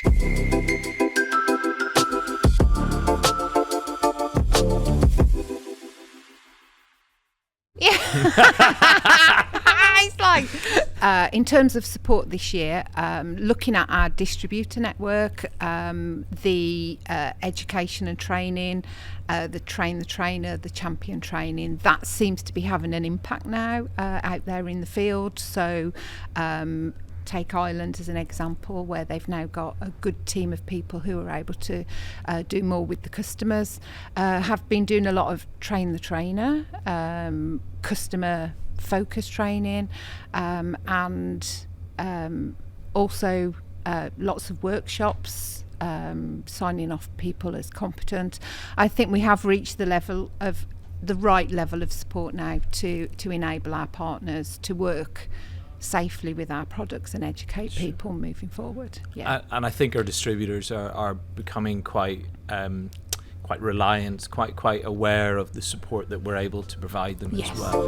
It's like, in terms of support this year, looking at our distributor network, the education and training, the train the trainer, the champion training, that seems to be having an impact now out there in the field. So take Ireland as an example, where they've now got a good team of people who are able to do more with the customers, have been doing a lot of train the trainer, customer focus training, and also lots of workshops, signing off people as competent. I think we have reached the right level of support now to enable our partners to work safely with our products and educate people moving forward. Yeah. And I think our distributors are becoming quite reliant, quite aware of the support that we're able to provide them as well.